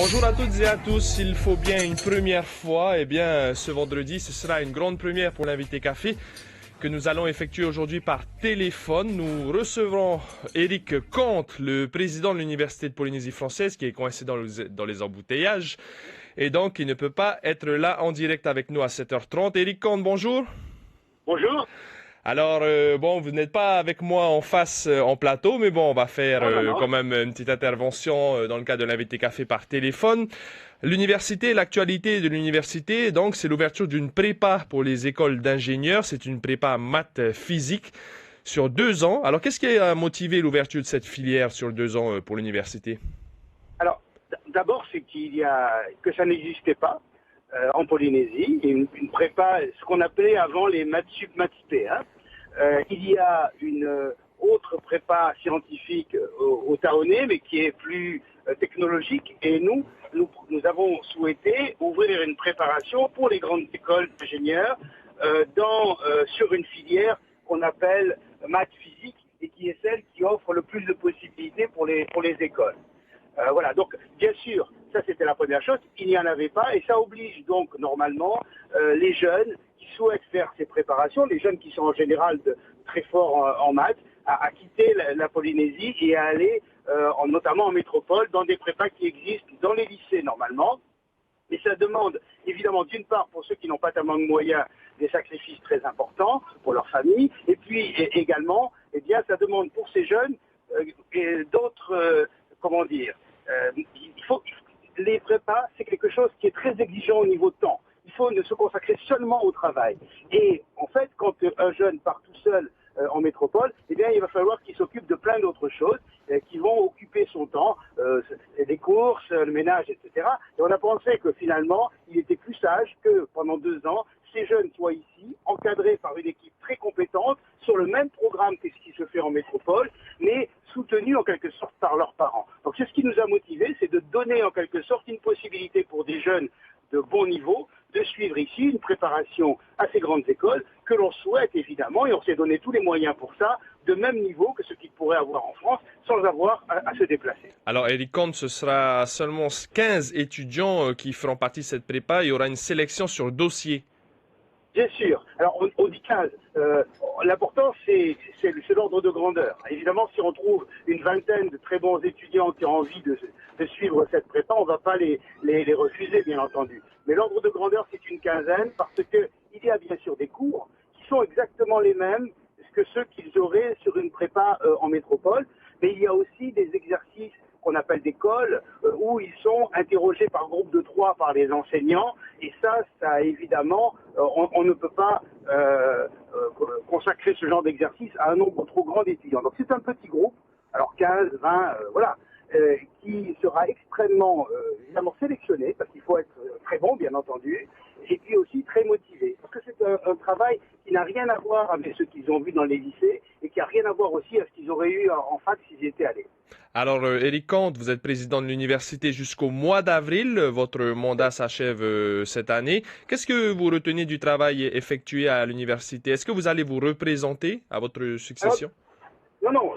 Bonjour à toutes et à tous. Il faut bien une première fois. Eh bien, ce vendredi, ce sera une grande première pour l'invité café que nous allons effectuer aujourd'hui par téléphone. Nous recevrons Éric Comte, le président de l'Université de Polynésie française, qui est coincé dans les embouteillages. Et donc, il ne peut pas être là en direct avec nous à 7h30. Éric Comte, bonjour. Bonjour. Alors, bon, vous n'êtes pas avec moi en face en plateau, mais bon, on va faire Non, non, non. quand même une petite intervention dans le cadre de l'invité café par téléphone. L'université, l'actualité de l'université, donc, c'est l'ouverture d'une prépa pour les écoles d'ingénieurs. C'est une prépa maths physique sur 2 ans. Alors, qu'est-ce qui a motivé l'ouverture de cette filière sur 2 ans pour l'université? Alors, d'abord, c'est que ça n'existait pas en Polynésie. Une prépa, ce qu'on appelait avant les maths sup, maths spé. Il y a une autre prépa scientifique au Taoné, mais qui est plus technologique. Et nous avons souhaité ouvrir une préparation pour les grandes écoles d'ingénieurs sur une filière qu'on appelle maths physique et qui est celle qui offre le plus de possibilités pour les écoles. Voilà, donc bien sûr, ça c'était la première chose, il n'y en avait pas et ça oblige donc normalement les jeunes qui souhaitent faire ces préparations, les jeunes qui sont en général très forts en maths, à quitter la Polynésie et à aller notamment en métropole dans des prépas qui existent dans les lycées normalement. Mais ça demande évidemment d'une part pour ceux qui n'ont pas tellement de moyens des sacrifices très importants pour leur famille et puis également, eh bien, ça demande pour ces jeunes d'autres, comment dire, les prépas, c'est quelque chose qui est très exigeant au niveau de temps. Il faut se consacrer seulement au travail. Et en fait, quand un jeune part tout seul en métropole, eh bien, il va falloir qu'il s'occupe de plein d'autres choses qui vont occuper son temps, les courses, le ménage, etc. Et on a pensé que finalement, il était plus sage que pendant 2 ans, ces jeunes soient ici, encadrés par une équipe très compétente, sur le même programme que ce qui se fait en métropole, mais soutenus en quelque sorte par leurs parents. Donc c'est ce qui nous a motivés, c'est de donner en quelque sorte une possibilité pour des jeunes de bon niveau de suivre ici une préparation à ces grandes écoles que l'on souhaite évidemment, et on s'est donné tous les moyens pour ça, de même niveau que ce qu'ils pourraient avoir en France sans avoir à se déplacer. Alors, Éric Comte, ce sera seulement 15 étudiants qui feront partie de cette prépa. Il y aura une sélection sur dossier. Bien sûr. Alors, on dit 15. L'important, c'est l'ordre de grandeur. Évidemment, si on trouve une vingtaine de très bons étudiants qui ont envie de suivre cette prépa, on ne va pas les refuser, bien entendu. Mais l'ordre de grandeur, c'est une quinzaine, parce qu'il y a bien sûr des cours qui sont exactement les mêmes que ceux qu'ils auraient sur une prépa en métropole. Mais il y a aussi des exercices qu'on appelle des cols, où ils sont interrogés par groupe de 3 par les enseignants. Et ça évidemment, on ne peut pas consacrer ce genre d'exercice à un nombre trop grand d'étudiants. Donc c'est un petit groupe, alors 15, 20, voilà, qui sera extrêmement évidemment sélectionné, parce qu'il faut être très bon, bien entendu, et puis aussi très motivé. Parce que c'est un travail qui n'a rien à voir avec ce qu'ils ont vu dans les lycées, et qui n'a rien à voir aussi avec ce qu'ils auraient eu en fac s'ils y étaient allés. Alors, Éric Comte, vous êtes président de l'université jusqu'au mois d'avril. Votre mandat s'achève cette année. Qu'est-ce que vous retenez du travail effectué à l'université? Est-ce que vous allez vous représenter à votre succession? Alors, non,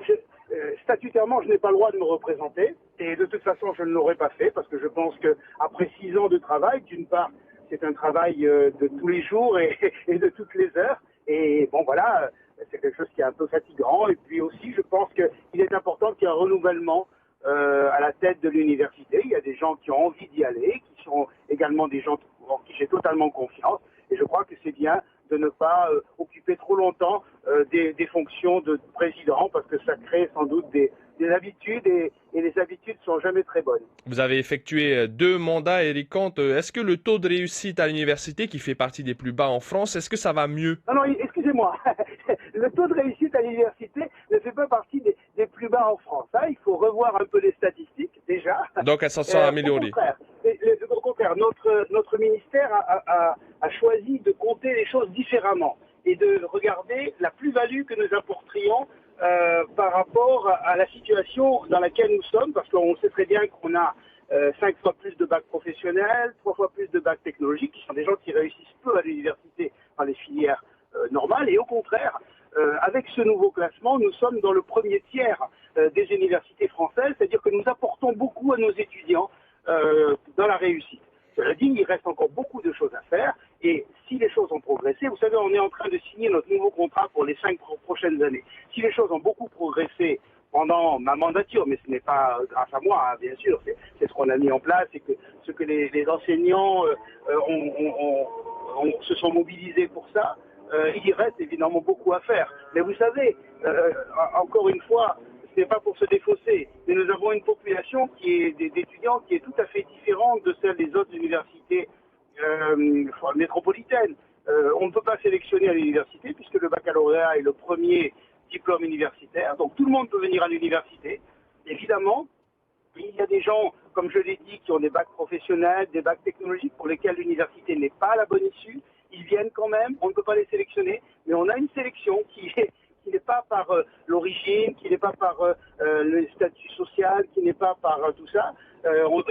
statutairement, je n'ai pas le droit de me représenter. Et de toute façon, je ne l'aurais pas fait, parce que je pense qu'après 6 ans de travail, d'une part, c'est un travail de tous les jours et de toutes les heures. Et bon, voilà, c'est quelque chose qui est un peu fatigant. Et puis aussi, je pense qu'il est important qu'il y ait un renouvellement à la tête de l'université. Il y a des gens qui ont envie d'y aller, qui sont également des gens en qui j'ai totalement confiance. Et je crois que c'est bien de ne pas occuper trop longtemps des fonctions de président, parce que ça crée sans doute des habitudes, et les habitudes sont jamais très bonnes. Vous avez effectué 2 mandats, Éric Comte. Est-ce que le taux de réussite à l'université, qui fait partie des plus bas en France, est-ce que ça va mieux? Non, excusez-moi. Le taux de réussite à l'université ne fait pas partie des plus bas en France. Il faut revoir un peu les statistiques, déjà. Donc, elles s'en sont améliorées. Au contraire, notre ministère a choisi de compter les choses différemment et de regarder la plus-value que nous apporterions par rapport à la situation dans laquelle nous sommes, parce qu'on sait très bien qu'on a 5 fois plus de bacs professionnels, 3 fois plus de bacs technologiques, qui sont des gens qui réussissent peu à l'université dans les filières normales, et au contraire, avec ce nouveau classement, nous sommes dans le premier tiers des universités françaises, c'est-à-dire que nous apportons beaucoup à nos étudiants dans la réussite. Cela dit, il reste encore beaucoup de choses à faire et si les choses ont progressé, vous savez, on est en train de signer notre nouveau contrat pour les 5 prochaines années. Si les choses ont beaucoup progressé pendant ma mandature, mais ce n'est pas grâce à moi, hein, bien sûr, c'est ce qu'on a mis en place et que ce que les enseignants se sont mobilisés pour ça. Il reste évidemment beaucoup à faire. Mais vous savez, encore une fois, ce n'est pas pour se défausser, mais nous avons une population d'étudiants qui est tout à fait différente de celle des autres universités métropolitaines. On ne peut pas sélectionner à l'université puisque le baccalauréat est le premier diplôme universitaire, donc tout le monde peut venir à l'université. Évidemment, il y a des gens, comme je l'ai dit, qui ont des bacs professionnels, des bacs technologiques pour lesquels l'université n'est pas la bonne issue. Ils viennent quand même, on ne peut pas les sélectionner, mais on a une sélection qui n'est pas par l'origine, qui n'est pas par le statut social, qui n'est pas par tout ça.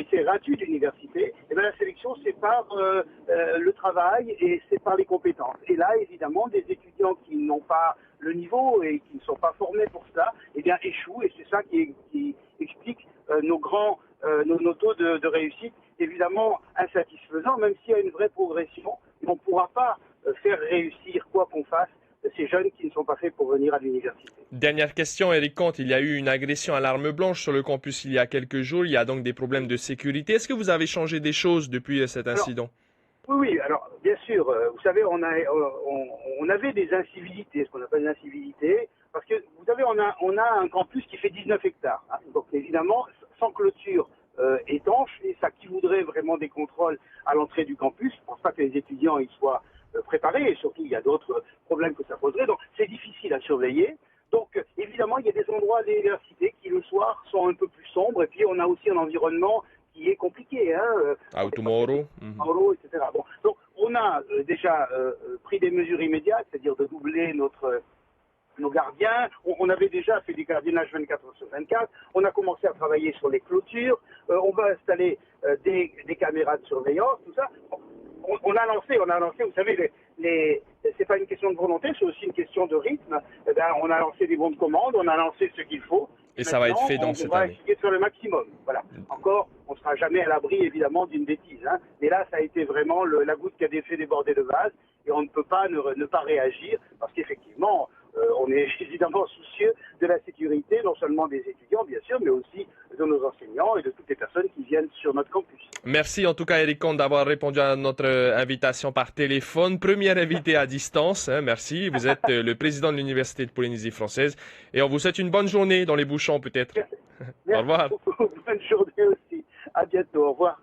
C'est gratuit l'université. Et bien la sélection, c'est par le travail et c'est par les compétences. Et là, évidemment, des étudiants qui n'ont pas le niveau et qui ne sont pas formés pour cela, eh bien échouent. Et c'est ça qui explique nos taux de réussite, évidemment insatisfaisants, même s'il y a une vraie progression. On ne pourra pas faire réussir quoi qu'on fasse ces jeunes qui ne sont pas faits pour venir à l'université. Dernière question, Éric Comte. Il y a eu une agression à l'arme blanche sur le campus il y a quelques jours. Il y a donc des problèmes de sécurité. Est-ce que vous avez changé des choses depuis cet incident? Oui, alors bien sûr, vous savez, on avait des incivilités, ce qu'on appelle des incivilités, parce que vous savez, on a un campus qui fait 19 hectares. Hein, donc évidemment, sans clôture étanche, et ça qui voudrait vraiment des contrôles à l'entrée du campus, je ne pense pas que les étudiants y soient préparés, et surtout il y a d'autres problèmes que ça poserait, donc c'est difficile à surveiller. Donc évidemment, il y a des endroits à l'université qui le soir sont un peu plus sombres, et puis on a aussi un environnement qui est compliqué. Automoro, etc. Bon, donc on a déjà pris des mesures immédiates, c'est-à-dire de doubler nos gardiens. On avait déjà fait des gardiennages 24/24. On a commencé à travailler sur les clôtures. On va installer des caméras de surveillance, tout ça. On a lancé, vous savez, c'est pas une question de volonté, c'est aussi une question de rythme. Eh bien, on a lancé des bons de commande, on a lancé ce qu'il faut. Et ça va être fait dans cette année. On va essayer de faire le maximum. Voilà. Encore, on ne sera jamais à l'abri, évidemment, d'une bêtise. Hein. Mais là, ça a été vraiment la goutte qui a fait déborder le vase. Et on ne peut pas ne pas réagir parce qu'effectivement, on est évidemment soucieux de la sécurité, non seulement des étudiants, bien sûr, mais aussi de nos enseignants et de toutes les personnes qui viennent sur notre campus. Merci en tout cas, Éric Comte, d'avoir répondu à notre invitation par téléphone. Première invité à distance, hein, merci. Vous êtes le président de l'Université de Polynésie française et on vous souhaite une bonne journée dans les bouchons peut-être. Merci. Au revoir. Bonne journée aussi. À bientôt. Au revoir.